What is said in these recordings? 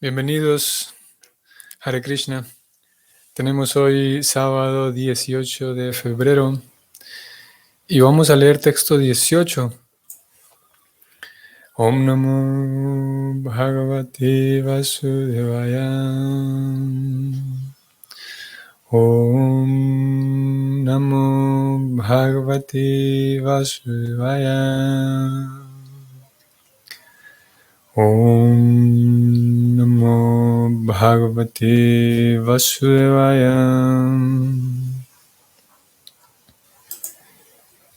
Bienvenidos, Hare Krishna. Tenemos hoy sábado 18 de febrero y vamos a leer texto 18. Om Namo Bhagavate Vasudevaya. Om Namo Bhagavate Vasudevaya. Om Namo Bhagavate Vasudevaya.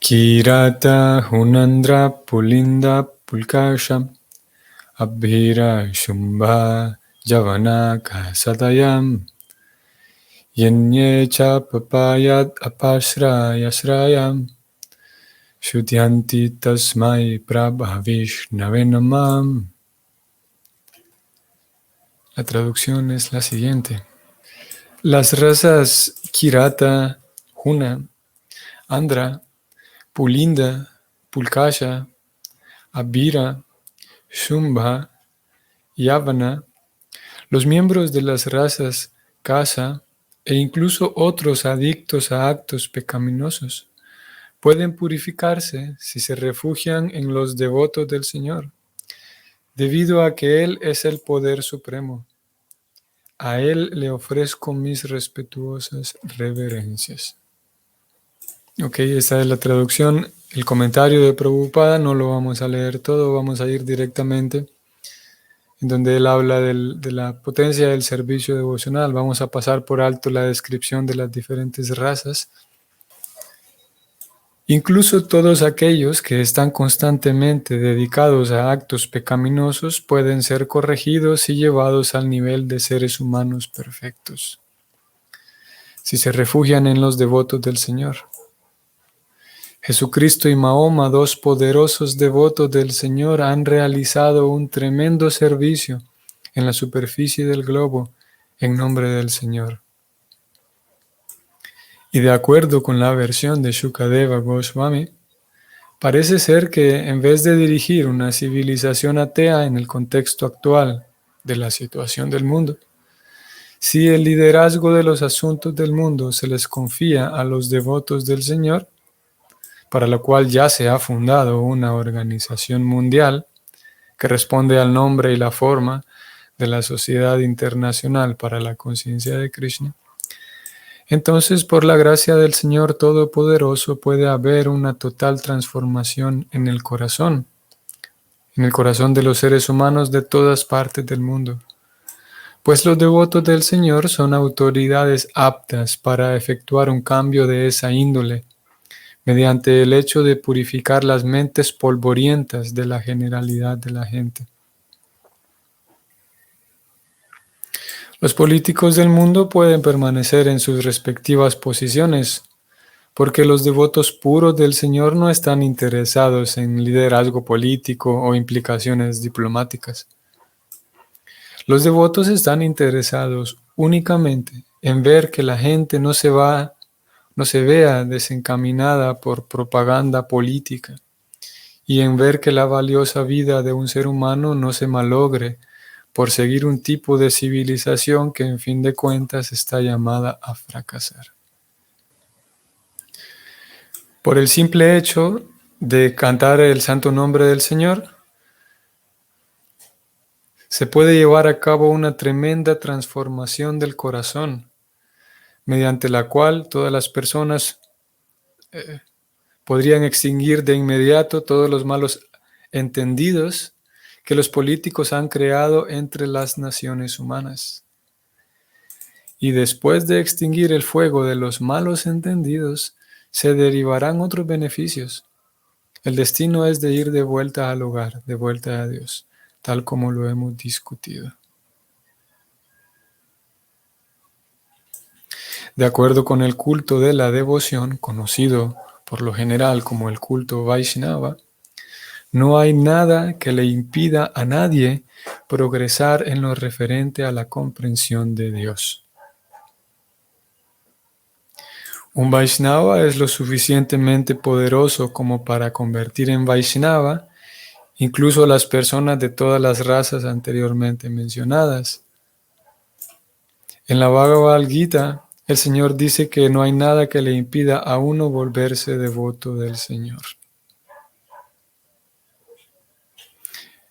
Kirata Hunandra Pulinda Pulkasha Abhira Shumbha Javanaka Satayam Yenyecha Papayat Apasrayasrayam Shudyanti Tasmai Prabhavishnave. La traducción es la siguiente. Las razas Kirata, Huna, Andhra, Pulinda, Pulkasha, Abhira, Shumbha, Yavana, los miembros de las razas Kasa e incluso otros adictos a actos pecaminosos pueden purificarse si se refugian en los devotos del Señor, debido a que Él es el poder supremo. A Él le ofrezco mis respetuosas reverencias. Ok, esta es la traducción. El comentario de Prabhupada no lo vamos a leer todo, vamos a ir directamente en donde él habla de la potencia del servicio devocional. Vamos a pasar por alto la descripción de las diferentes razas. Incluso todos aquellos que están constantemente dedicados a actos pecaminosos pueden ser corregidos y llevados al nivel de seres humanos perfectos, si se refugian en los devotos del Señor. Jesucristo y Mahoma, dos poderosos devotos del Señor, han realizado un tremendo servicio en la superficie del globo en nombre del Señor. Y de acuerdo con la versión de Shukadeva Goswami, parece ser que en vez de dirigir una civilización atea en el contexto actual de la situación del mundo, si el liderazgo de los asuntos del mundo se les confía a los devotos del Señor, para la cual ya se ha fundado una organización mundial que responde al nombre y la forma de la Sociedad Internacional para la Conciencia de Krishna, entonces por la gracia del Señor Todopoderoso puede haber una total transformación en el corazón de los seres humanos de todas partes del mundo, pues los devotos del Señor son autoridades aptas para efectuar un cambio de esa índole, mediante el hecho de purificar las mentes polvorientas de la generalidad de la gente. Los políticos del mundo pueden permanecer en sus respectivas posiciones, porque los devotos puros del Señor no están interesados en liderazgo político o implicaciones diplomáticas. Los devotos están interesados únicamente en ver que la gente no se vea desencaminada por propaganda política y en ver que la valiosa vida de un ser humano no se malogre por seguir un tipo de civilización que en fin de cuentas está llamada a fracasar. Por el simple hecho de cantar el santo nombre del Señor, se puede llevar a cabo una tremenda transformación del corazón, mediante la cual todas las personas podrían extinguir de inmediato todos los malos entendidos que los políticos han creado entre las naciones humanas. Y después de extinguir el fuego de los malos entendidos, se derivarán otros beneficios. El destino es de ir de vuelta al hogar, de vuelta a Dios, tal como lo hemos discutido. De acuerdo con el culto de la devoción, conocido por lo general como el culto Vaishnava, no hay nada que le impida a nadie progresar en lo referente a la comprensión de Dios. Un Vaishnava es lo suficientemente poderoso como para convertir en Vaishnava incluso a las personas de todas las razas anteriormente mencionadas. En la Bhagavad Gita, el Señor dice que no hay nada que le impida a uno volverse devoto del Señor.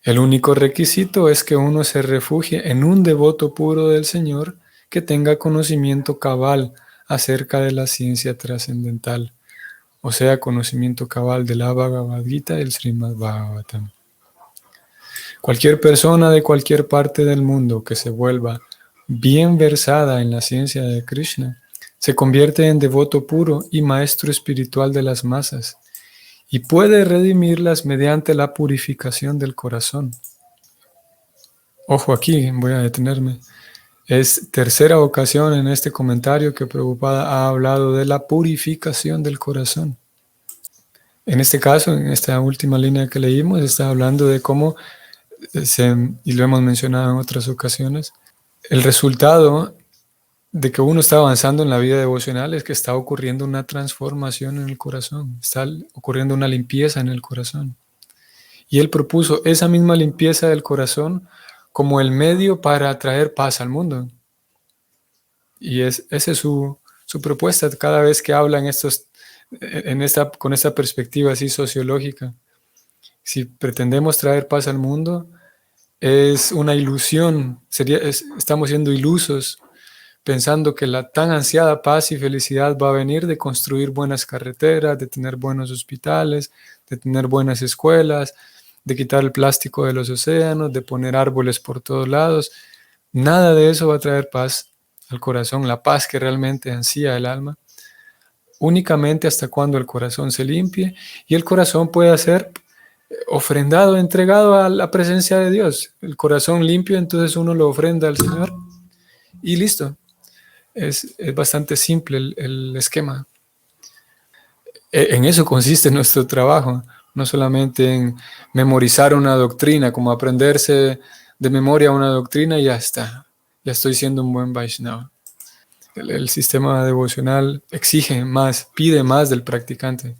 El único requisito es que uno se refugie en un devoto puro del Señor que tenga conocimiento cabal acerca de la ciencia trascendental, o sea, conocimiento cabal de la Bhagavad Gita y el Srimad Bhagavatam. Cualquier persona de cualquier parte del mundo que se vuelva bien versada en la ciencia de Krishna se convierte en devoto puro y maestro espiritual de las masas y puede redimirlas mediante la purificación del corazón. Ojo aquí, voy a detenerme. Es tercera ocasión en este comentario que Prabhupada ha hablado de la purificación del corazón. En este caso, en esta última línea que leímos, está hablando de cómo, y lo hemos mencionado en otras ocasiones, el resultado de que uno está avanzando en la vida devocional es que está ocurriendo una transformación en el corazón, está ocurriendo una limpieza en el corazón. Y él propuso esa misma limpieza del corazón como el medio para traer paz al mundo. Y esa es su propuesta cada vez que habla con esta perspectiva así sociológica. Si pretendemos traer paz al mundo, es una ilusión, estamos siendo ilusos, pensando que la tan ansiada paz y felicidad va a venir de construir buenas carreteras, de tener buenos hospitales, de tener buenas escuelas, de quitar el plástico de los océanos, de poner árboles por todos lados. Nada de eso va a traer paz al corazón, la paz que realmente ansía el alma, únicamente hasta cuando el corazón se limpie y el corazón pueda ser ofrendado, entregado a la presencia de Dios. El corazón limpio, entonces uno lo ofrenda al Señor y listo. Es bastante simple el esquema. En eso consiste nuestro trabajo, no solamente en memorizar una doctrina, como aprenderse de memoria una doctrina y ya está, ya estoy siendo un buen Vaishnava. El sistema devocional exige más, pide más del practicante.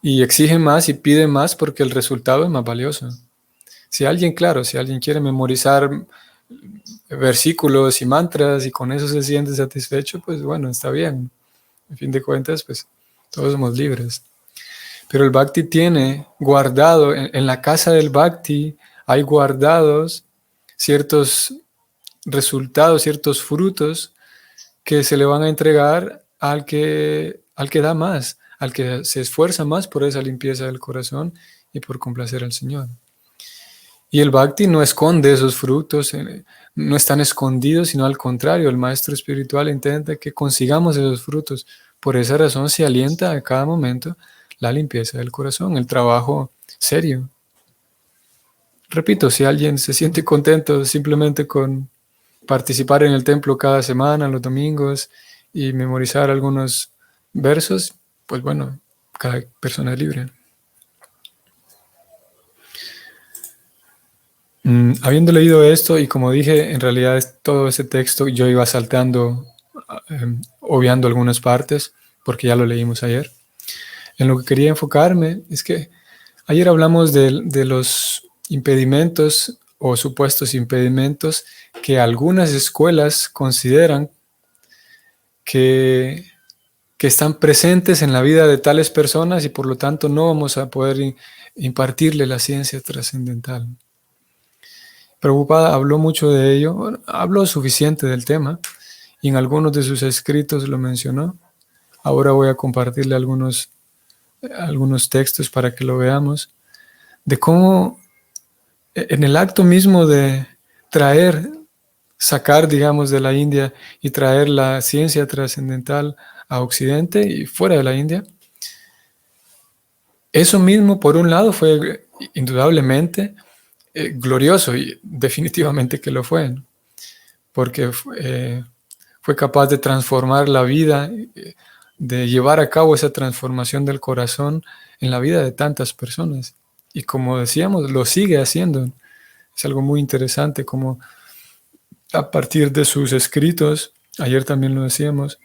Y exige más y pide más porque el resultado es más valioso. Si alguien quiere memorizar versículos y mantras y con eso se siente satisfecho, pues bueno, está bien. En fin de cuentas, pues todos somos libres. Pero el Bhakti tiene guardado, en la casa del Bhakti hay guardados ciertos resultados, ciertos frutos que se le van a entregar al que da más, al que se esfuerza más por esa limpieza del corazón y por complacer al Señor. Y el Bhakti no esconde esos frutos, no están escondidos, sino al contrario, el maestro espiritual intenta que consigamos esos frutos. Por esa razón se alienta a cada momento la limpieza del corazón, el trabajo serio. Repito, si alguien se siente contento simplemente con participar en el templo cada semana, los domingos, y memorizar algunos versos, pues bueno, cada persona es libre. Habiendo leído esto, y como dije, en realidad todo ese texto yo iba saltando, obviando algunas partes, porque ya lo leímos ayer. En lo que quería enfocarme es que ayer hablamos de los impedimentos o supuestos impedimentos que algunas escuelas consideran que están presentes en la vida de tales personas y por lo tanto no vamos a poder impartirle la ciencia trascendental. Prabhupada habló mucho de ello, bueno, habló suficiente del tema y en algunos de sus escritos lo mencionó. Ahora voy a compartirle algunos textos para que lo veamos, de cómo en el acto mismo de sacar, digamos, de la India y traer la ciencia trascendental a Occidente y fuera de la India, eso mismo, por un lado, fue indudablemente glorioso y definitivamente que lo fue, ¿no? Porque fue capaz de transformar la vida, de llevar a cabo esa transformación del corazón en la vida de tantas personas. Y como decíamos, lo sigue haciendo. Es algo muy interesante como a partir de sus escritos, ayer también lo decíamos,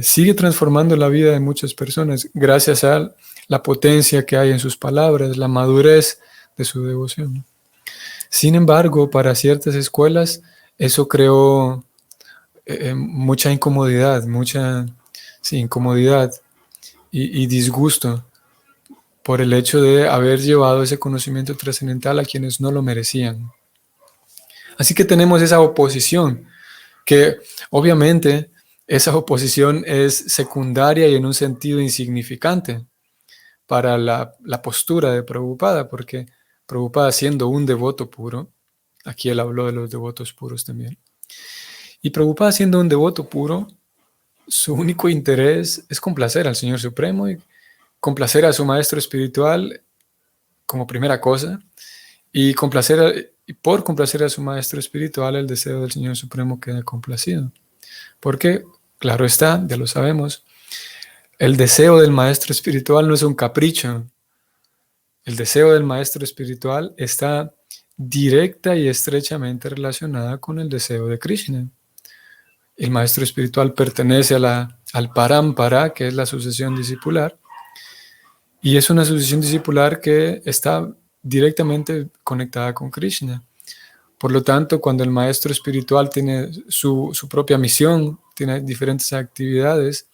sigue transformando la vida de muchas personas gracias a la potencia que hay en sus palabras, la madurez de su devoción. Sin embargo, para ciertas escuelas, eso creó mucha incomodidad, sí, incomodidad y disgusto por el hecho de haber llevado ese conocimiento trascendental a quienes no lo merecían. Así que tenemos esa oposición, que obviamente esa oposición es secundaria y en un sentido insignificante para la postura de Prabhupada, porque Prabhupada, siendo un devoto puro, aquí él habló de los devotos puros también, y Prabhupada, siendo un devoto puro, su único interés es complacer al Señor Supremo y complacer a su maestro espiritual como primera cosa, y por complacer a su maestro espiritual, el deseo del Señor Supremo queda complacido. Porque, claro está, ya lo sabemos, el deseo del maestro espiritual no es un capricho. El deseo del maestro espiritual está directa y estrechamente relacionada con el deseo de Krishna. El maestro espiritual pertenece al Parampara, que es la sucesión discipular, y es una sucesión discipular que está directamente conectada con Krishna. Por lo tanto, cuando el maestro espiritual tiene su propia misión, tiene diferentes actividades,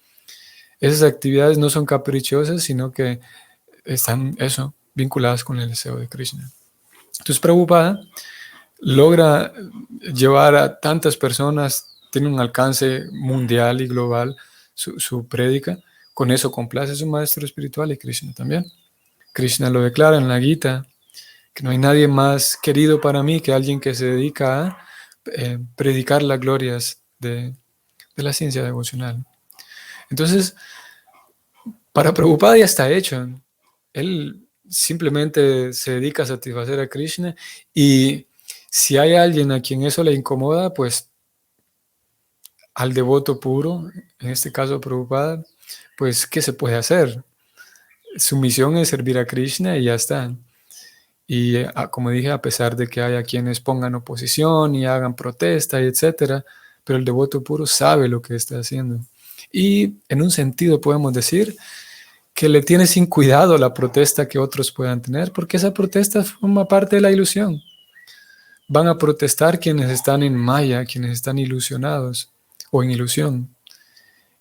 esas actividades no son caprichosas, sino que están vinculadas con el deseo de Krishna. Entonces, Prabhupada logra llevar a tantas personas, tiene un alcance mundial y global su prédica. Con eso complace a su maestro espiritual y Krishna también. Krishna lo declara en la Gita, que no hay nadie más querido para mí que alguien que se dedica a predicar las glorias de la ciencia devocional. Entonces, para Prabhupada ya está hecho. Él simplemente se dedica a satisfacer a Krishna, y si hay alguien a quien eso le incomoda, pues al devoto puro, en este caso Prabhupada, pues ¿qué se puede hacer? Su misión es servir a Krishna y ya está. Y como dije, a pesar de que haya quienes pongan oposición y hagan protesta y etcétera, pero el devoto puro sabe lo que está haciendo. Y en un sentido podemos decir que le tiene sin cuidado la protesta que otros puedan tener, porque esa protesta forma parte de la ilusión. Van a protestar quienes están en maya, quienes están ilusionados o en ilusión.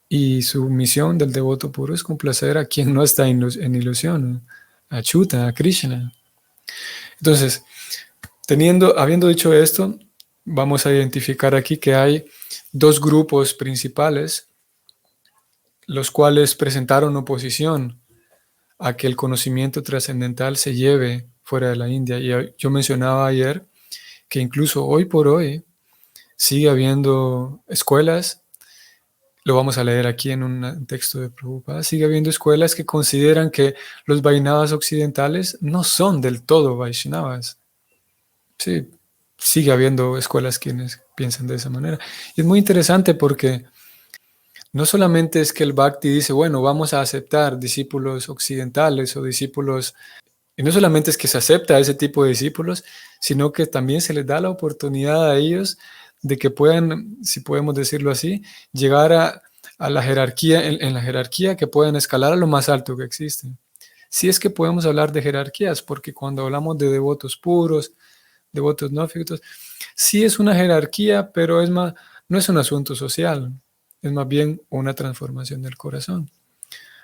Y su misión del devoto puro es complacer a quien no está en ilusión, a Chuta, a Krishna. Entonces, habiendo dicho esto, vamos a identificar aquí que hay dos grupos principales, los cuales presentaron oposición a que el conocimiento trascendental se lleve fuera de la India. Y yo mencionaba ayer que incluso hoy por hoy sigue habiendo escuelas, lo vamos a leer aquí en un texto de Prabhupada, sigue habiendo escuelas que consideran que los Vaishnavas occidentales no son del todo Vaishnavas. Sí, sigue habiendo escuelas quienes piensan de esa manera. Y es muy interesante porque no solamente es que el Bhakti dice, bueno, vamos a aceptar discípulos occidentales o discípulos, y no solamente es que se acepta a ese tipo de discípulos, sino que también se les da la oportunidad a ellos de que puedan, si podemos decirlo así, llegar a la jerarquía, en la jerarquía, que puedan escalar a lo más alto que existe. Si es que podemos hablar de jerarquías, porque cuando hablamos de devotos puros, devotos nóficos, sí es una jerarquía, pero no es un asunto social, es más bien una transformación del corazón.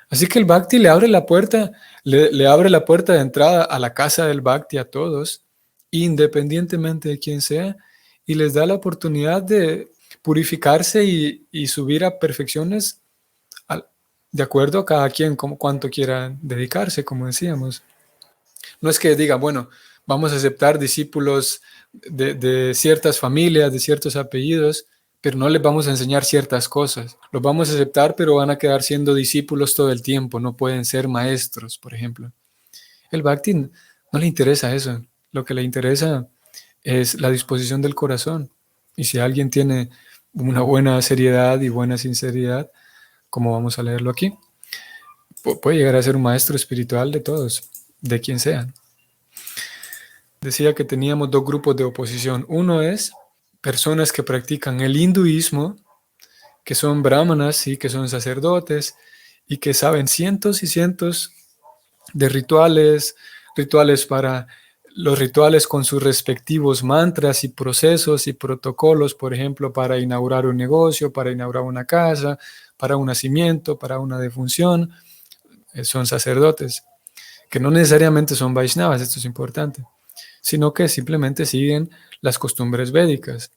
Así que el Bhakti le abre la puerta, le abre la puerta de entrada a la casa del Bhakti a todos, independientemente de quién sea, y les da la oportunidad de purificarse y subir a perfecciones de acuerdo a cada quien, como cuánto quiera dedicarse, como decíamos. No es que digan, bueno, vamos a aceptar discípulos de ciertas familias, de ciertos apellidos, pero no les vamos a enseñar ciertas cosas. Los vamos a aceptar, pero van a quedar siendo discípulos todo el tiempo, no pueden ser maestros, por ejemplo. El Bhakti no le interesa eso, lo que le interesa es la disposición del corazón. Y si alguien tiene una buena seriedad y buena sinceridad, como vamos a leerlo aquí, puede llegar a ser un maestro espiritual de todos, de quien sea. Decía que teníamos dos grupos de oposición. Uno es personas que practican el hinduismo, que son brahmanas y que son sacerdotes y que saben cientos y cientos de rituales para los rituales con sus respectivos mantras y procesos y protocolos, por ejemplo, para inaugurar un negocio, para inaugurar una casa, para un nacimiento, para una defunción, son sacerdotes, que no necesariamente son Vaishnavas, esto es importante, sino que simplemente siguen las costumbres védicas.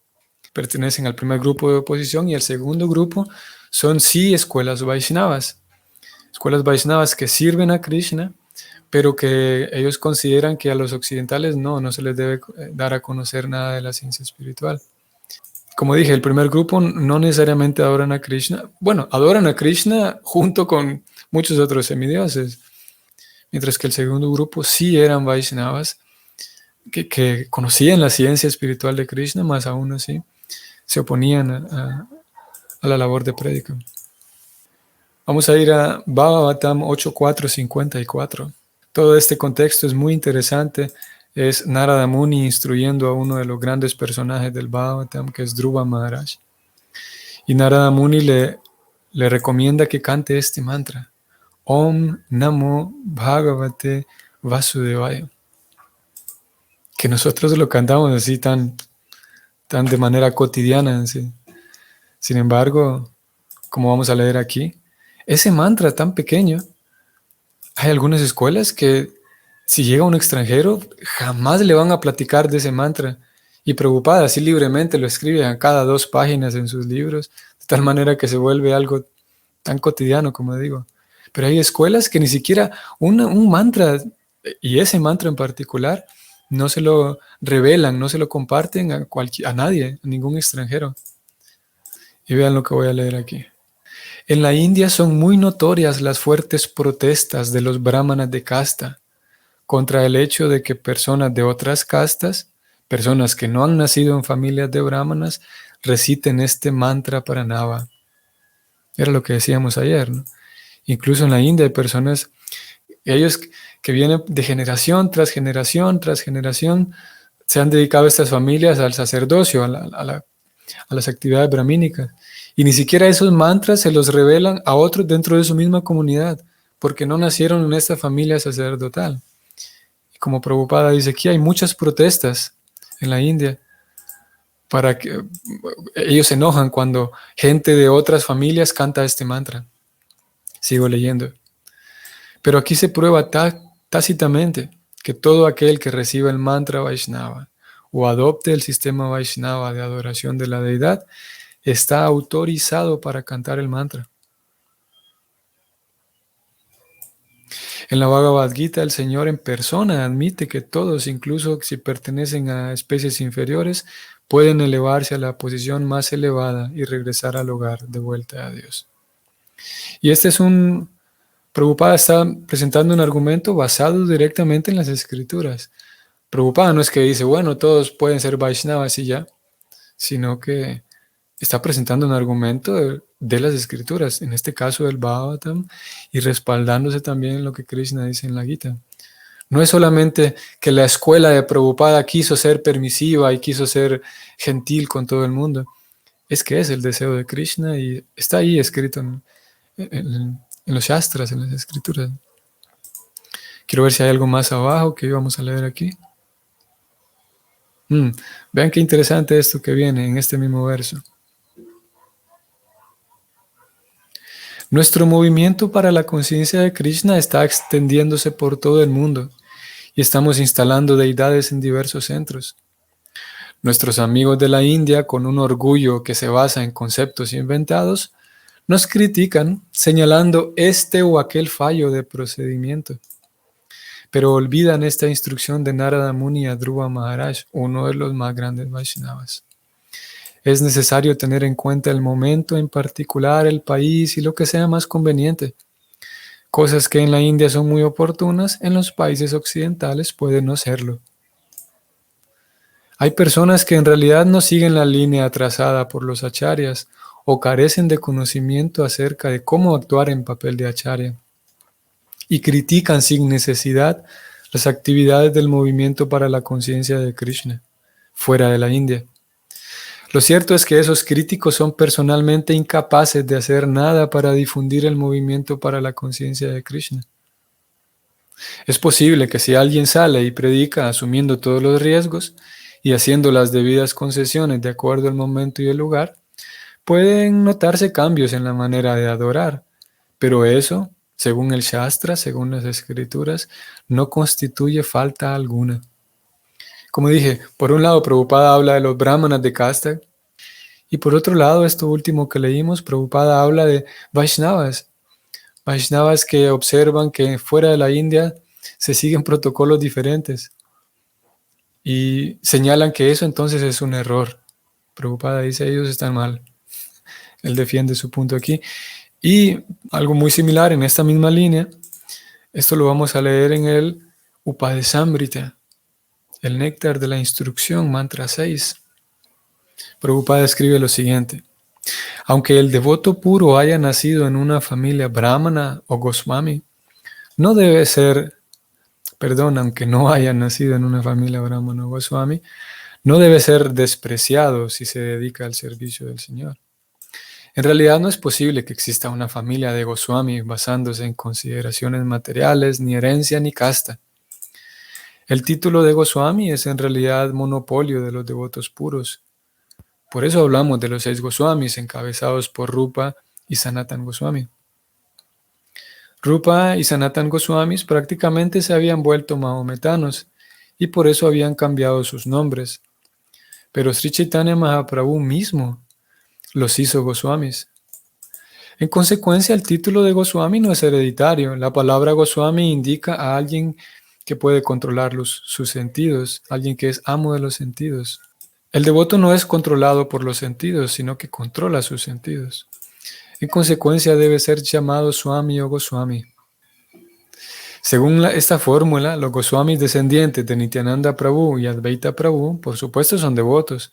Pertenecen al primer grupo de oposición y el segundo grupo son sí escuelas Vaishnavas que sirven a Krishna, pero que ellos consideran que a los occidentales no se les debe dar a conocer nada de la ciencia espiritual. Como dije, el primer grupo no necesariamente adoran a Krishna. Bueno, adoran a Krishna junto con muchos otros semidioses, mientras que el segundo grupo sí eran Vaishnavas, que conocían la ciencia espiritual de Krishna, más aún así se oponían a la labor de prédica. Vamos a ir a Bhagavatam 8.4.54. Todo este contexto es muy interesante. Es Narada Muni instruyendo a uno de los grandes personajes del Bhagavatam, que es Dhruva Maharaj. Y Narada Muni le recomienda que cante este mantra: Om Namo Bhagavate Vasudevaya. Que nosotros lo cantamos así tan de manera cotidiana. ¿Sí? Sin embargo, como vamos a leer aquí, ese mantra tan pequeño, hay algunas escuelas que si llega un extranjero, jamás le van a platicar de ese mantra. Y Prabhupada así libremente lo escribe a cada 2 páginas en sus libros, de tal manera que se vuelve algo tan cotidiano, como digo. Pero hay escuelas que ni siquiera un mantra, y ese mantra en particular, no se lo revelan, no se lo comparten a nadie, a ningún extranjero. Y vean lo que voy a leer aquí. En la India son muy notorias las fuertes protestas de los brahmanas de casta contra el hecho de que personas de otras castas, personas que no han nacido en familias de brahmanas, reciten este mantra Pranava. Era lo que decíamos ayer, ¿no? Incluso en la India hay personas, ellos que vienen de generación tras generación tras generación, se han dedicado estas familias al sacerdocio, a las actividades brahmínicas. Y ni siquiera esos mantras se los revelan a otros dentro de su misma comunidad, porque no nacieron en esta familia sacerdotal. Y como Prabhupada dice, aquí hay muchas protestas en la India, para que ellos se enojan cuando gente de otras familias canta este mantra. Sigo leyendo. Pero aquí se prueba tácitamente que todo aquel que reciba el mantra Vaishnava o adopte el sistema Vaishnava de adoración de la deidad está autorizado para cantar el mantra. En la Bhagavad Gita, el Señor en persona admite que todos, incluso si pertenecen a especies inferiores, pueden elevarse a la posición más elevada y regresar al hogar de vuelta a Dios. Y Prabhupada está presentando un argumento basado directamente en las escrituras. Prabhupada no es que dice, bueno, todos pueden ser Vaishnavas y ya, sino que está presentando un argumento de las escrituras, en este caso del Bhagavatam, y respaldándose también en lo que Krishna dice en la Gita. No es solamente que la escuela de Prabhupada quiso ser permisiva y quiso ser gentil con todo el mundo, es que es el deseo de Krishna y está ahí escrito en los Shastras, en las escrituras. Quiero ver si hay algo más abajo que íbamos a leer aquí. Vean qué interesante esto que viene en este mismo verso. Nuestro movimiento para la conciencia de Krishna está extendiéndose por todo el mundo y estamos instalando deidades en diversos centros. Nuestros amigos de la India, con un orgullo que se basa en conceptos inventados, nos critican señalando este o aquel fallo de procedimiento. Pero olvidan esta instrucción de Narada Muni a Dhruva Maharaj, uno de los más grandes Vaishnavas. Es necesario tener en cuenta el momento en particular, el país y lo que sea más conveniente. Cosas que en la India son muy oportunas, en los países occidentales pueden no serlo. Hay personas que en realidad no siguen la línea trazada por los acharyas o carecen de conocimiento acerca de cómo actuar en papel de acharya y critican sin necesidad las actividades del movimiento para la conciencia de Krishna, fuera de la India. Lo cierto es que esos críticos son personalmente incapaces de hacer nada para difundir el movimiento para la conciencia de Krishna. Es posible que si alguien sale y predica asumiendo todos los riesgos y haciendo las debidas concesiones de acuerdo al momento y el lugar, pueden notarse cambios en la manera de adorar, pero eso, según el Shastra, según las escrituras, no constituye falta alguna. Como dije, por un lado, Prabhupada habla de los brahmanas de casta, y por otro lado, esto último que leímos, Prabhupada habla de Vaishnavas, Vaishnavas que observan que fuera de la India se siguen protocolos diferentes y señalan que eso entonces es un error. Prabhupada dice, ellos están mal. Él defiende su punto aquí. Y algo muy similar en esta misma línea, esto lo vamos a leer en el Upadesamrita, el néctar de la instrucción, mantra 6. Prabhupada escribe lo siguiente: aunque el devoto puro haya nacido en una familia brahmana o Goswami, no debe ser, aunque no haya nacido en una familia brahmana o Goswami, no debe ser despreciado si se dedica al servicio del Señor. En realidad no es posible que exista una familia de Goswami basándose en consideraciones materiales, ni herencia, ni casta. El título de Goswami es en realidad monopolio de los devotos puros. Por eso hablamos de los 6 Goswamis encabezados por Rupa y Sanatan Goswami. Rupa y Sanatan Goswamis prácticamente se habían vuelto mahometanos y por eso habían cambiado sus nombres. Pero Sri Chaitanya Mahaprabhu mismo los hizo Goswamis. En consecuencia, el título de Goswami no es hereditario. La palabra Goswami indica a alguien que puede controlar sus sentidos, alguien que es amo de los sentidos. El devoto no es controlado por los sentidos, sino que controla sus sentidos. En consecuencia, debe ser llamado Swami o Goswami. Según esta fórmula, los Goswamis descendientes de Nityananda Prabhu y Advaita Prabhu, por supuesto, son devotos,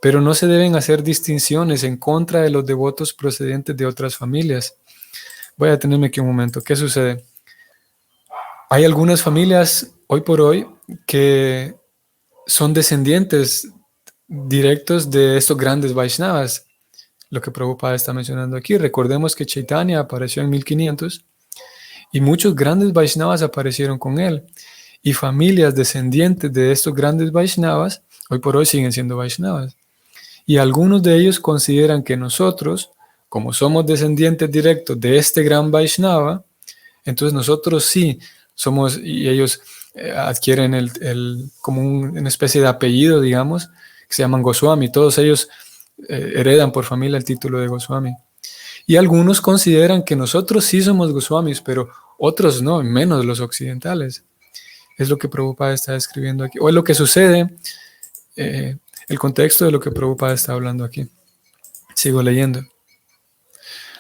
pero no se deben hacer distinciones en contra de los devotos procedentes de otras familias. Voy a detenerme aquí un momento. ¿Qué sucede? Hay algunas familias hoy por hoy que son descendientes directos de estos grandes Vaishnavas, lo que Prabhupada está mencionando aquí. Recordemos que Chaitanya apareció en 1500 y muchos grandes Vaishnavas aparecieron con él. Y familias descendientes de estos grandes Vaishnavas hoy por hoy siguen siendo Vaishnavas. Y algunos de ellos consideran que nosotros, como somos descendientes directos de este gran Vaishnava, entonces nosotros sí somos, y ellos adquieren como una especie de apellido, digamos, que se llaman Goswami. Todos ellos heredan por familia el título de Goswami. Y algunos consideran que nosotros sí somos Goswamis, pero otros no, menos los occidentales. Es lo que Prabhupada está escribiendo aquí, o es lo que sucede, el contexto de lo que Prabhupada está hablando aquí. Sigo leyendo.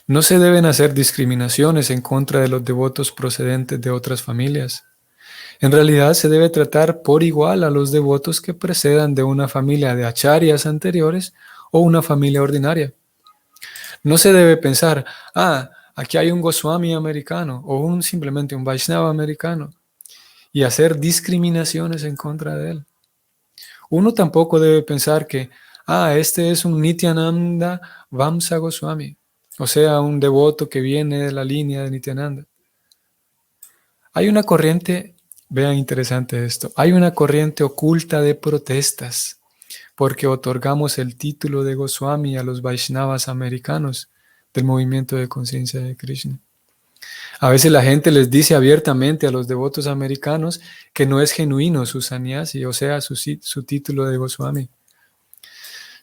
No se deben hacer discriminaciones en contra de los devotos procedentes de otras familias. En realidad se debe tratar por igual a los devotos que precedan de una familia de acharyas anteriores o una familia ordinaria. No se debe pensar, aquí hay un Goswami americano o simplemente un Vaishnava americano y hacer discriminaciones en contra de él. Uno tampoco debe pensar que, este es un Nityananda Vamsa Goswami, o sea, un devoto que viene de la línea de Nityananda. Hay una corriente, vean interesante esto, hay una corriente oculta de protestas porque otorgamos el título de Goswami a los Vaishnavas americanos del movimiento de conciencia de Krishna. A veces la gente les dice abiertamente a los devotos americanos que no es genuino su sannyasi, o sea, su título de Goswami.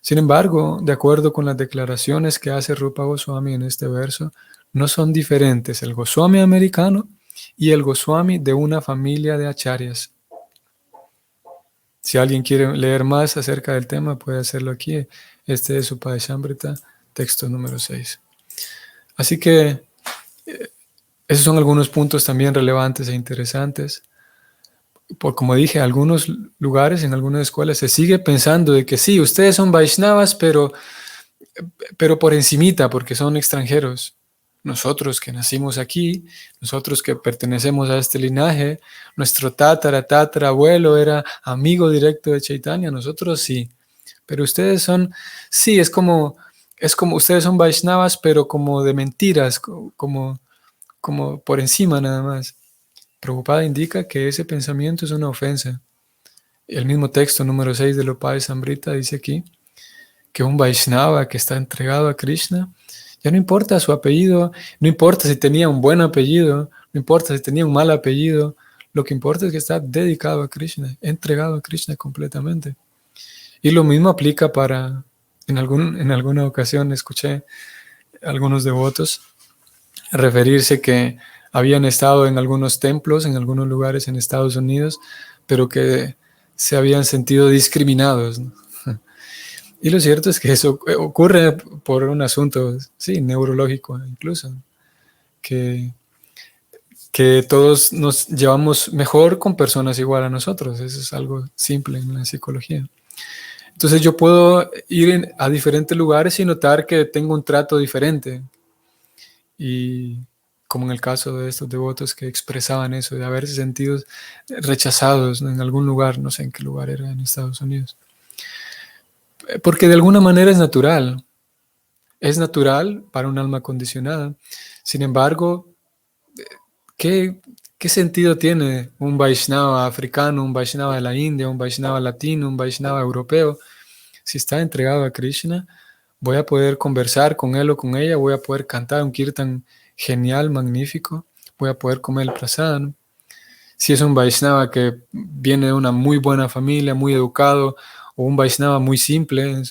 Sin embargo, de acuerdo con las declaraciones que hace Rupa Goswami en este verso, no son diferentes el Goswami americano y el Goswami de una familia de acharyas. Si alguien quiere leer más acerca del tema, puede hacerlo aquí. Este es Upadeshamrita, texto número 6. Así que esos son algunos puntos también relevantes e interesantes. Como dije, en algunos lugares, en algunas escuelas, se sigue pensando de que sí, ustedes son Vaishnavas, pero por encimita, porque son extranjeros. Nosotros que nacimos aquí, nosotros que pertenecemos a este linaje, nuestro tatarabuelo era amigo directo de Chaitanya, nosotros sí. Pero ustedes son, sí, es como ustedes son Vaishnavas, pero como de mentiras, como por encima nada más. Prabhupada indica que ese pensamiento es una ofensa. El mismo texto número 6 de Lopadesamrita dice aquí que un Vaishnava que está entregado a Krishna, ya no importa su apellido, no importa si tenía un buen apellido, no importa si tenía un mal apellido, lo que importa es que está dedicado a Krishna, entregado a Krishna completamente. Y lo mismo aplica para, en alguna ocasión escuché a algunos devotos referirse que habían estado en algunos templos, en algunos lugares en Estados Unidos, pero que se habían sentido discriminados, ¿no? Y lo cierto es que eso ocurre por un asunto, sí, neurológico incluso, que, que todos nos llevamos mejor con personas igual a nosotros. Eso es algo simple en la psicología. Entonces yo puedo ir a diferentes lugares y notar que tengo un trato diferente. Y como en el caso de estos devotos que expresaban eso, de haberse sentido rechazados, ¿no?, en algún lugar, no sé en qué lugar era en Estados Unidos. Porque de alguna manera es natural. Es natural para un alma condicionada. Sin embargo, ¿qué, qué sentido tiene un Vaishnava africano, un Vaishnava de la India, un Vaishnava latino, un Vaishnava europeo? Si está entregado a Krishna, voy a poder conversar con él o con ella, voy a poder cantar un kirtan genial, magnífico, voy a poder comer el prasad, ¿no? Si es un Vaishnava que viene de una muy buena familia, muy educado, o un Vaishnava muy simple,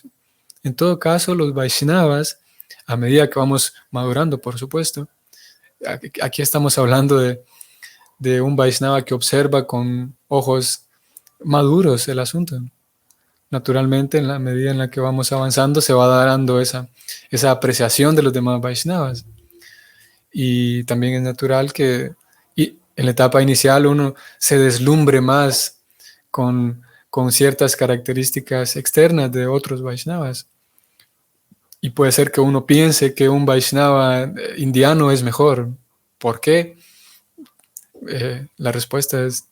en todo caso, los Vaishnavas, a medida que vamos madurando, por supuesto, aquí estamos hablando de un Vaishnava que observa con ojos maduros el asunto. Naturalmente, en la medida en la que vamos avanzando, se va dando esa apreciación de los demás Vaishnavas. Y también es natural que en la etapa inicial uno se deslumbre más con ciertas características externas de otros Vaishnavas. Y puede ser que uno piense que un Vaishnava indiano es mejor. ¿Por qué? La respuesta es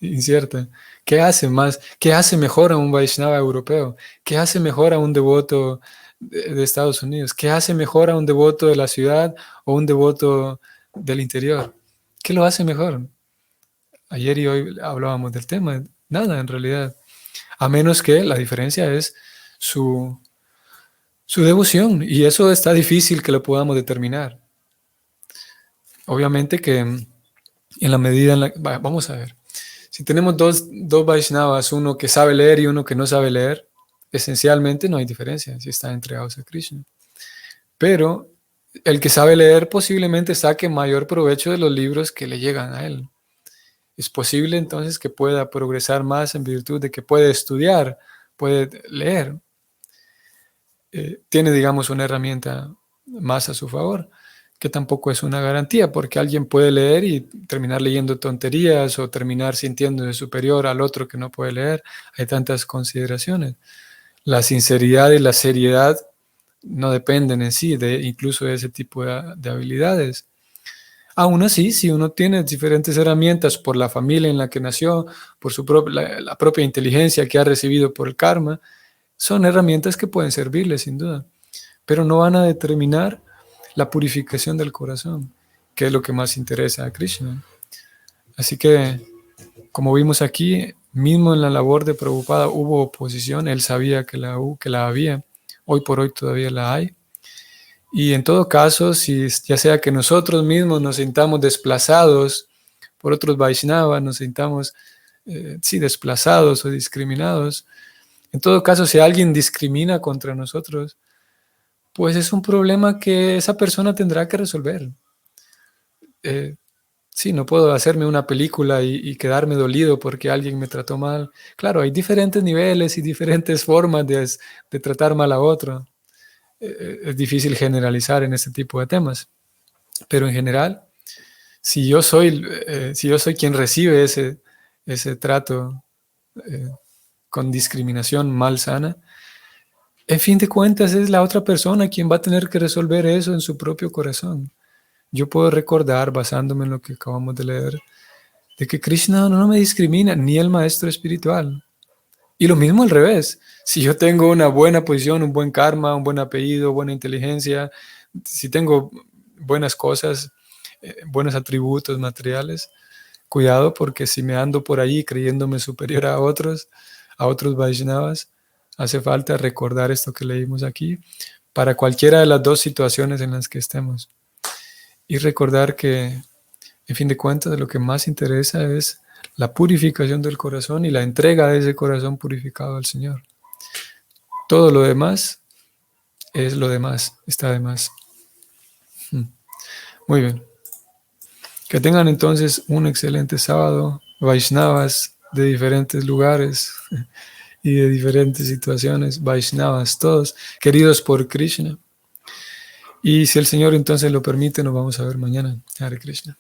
incierta. ¿Qué hace más? ¿Qué hace mejor a un Vaishnava europeo? ¿Qué hace mejor a un devoto de Estados Unidos? ¿Qué hace mejor a un devoto de la ciudad o un devoto del interior? ¿Qué lo hace mejor? Ayer y hoy hablábamos del tema. Nada, en realidad. A menos que la diferencia es su devoción. Y eso está difícil que lo podamos determinar. Obviamente que en la medida en la... Vamos a ver. Si tenemos dos Vaishnavas, uno que sabe leer y uno que no sabe leer, esencialmente no hay diferencia si están entregados a Krishna. Pero el que sabe leer posiblemente saque mayor provecho de los libros que le llegan a él. Es posible entonces que pueda progresar más en virtud de que puede estudiar, puede leer. Tiene, digamos, una herramienta más a su favor, que tampoco es una garantía, porque alguien puede leer y terminar leyendo tonterías o terminar sintiéndose superior al otro que no puede leer. Hay tantas consideraciones. La sinceridad y la seriedad no dependen en sí de incluso de ese tipo de habilidades. Aún así, si uno tiene diferentes herramientas por la familia en la que nació, por la propia inteligencia que ha recibido por el karma, son herramientas que pueden servirle sin duda, pero no van a determinar la purificación del corazón, que es lo que más interesa a Krishna. Así que, como vimos aquí, mismo en la labor de Prabhupada hubo oposición, él sabía que la había, hoy por hoy todavía la hay. Y en todo caso, si ya sea que nosotros mismos nos sintamos desplazados por otros Vaishnavas, nos sintamos desplazados o discriminados, en todo caso, si alguien discrimina contra nosotros, pues es un problema que esa persona tendrá que resolver. Sí, no puedo hacerme una película y quedarme dolido porque alguien me trató mal. Claro, hay diferentes niveles y diferentes formas de tratar mal a otro. Es difícil generalizar en este tipo de temas, pero en general, si yo soy quien recibe ese trato con discriminación malsana, en fin de cuentas es la otra persona quien va a tener que resolver eso en su propio corazón. Yo puedo recordar, basándome en lo que acabamos de leer, de que Krishna no me discrimina, ni el maestro espiritual. Y lo mismo al revés. Si yo tengo una buena posición, un buen karma, un buen apellido, buena inteligencia, si tengo buenas cosas, buenos atributos materiales, cuidado, porque si me ando por allí creyéndome superior a otros Vaishnavas, hace falta recordar esto que leímos aquí para cualquiera de las dos situaciones en las que estemos. Y recordar que, en fin de cuentas, lo que más interesa es la purificación del corazón y la entrega de ese corazón purificado al Señor. Todo lo demás es lo demás, está de más. Muy bien. Que tengan entonces un excelente sábado, Vaishnavas de diferentes lugares y de diferentes situaciones, Vaishnavas todos, queridos por Krishna. Y si el Señor entonces lo permite, nos vamos a ver mañana. Hare Krishna.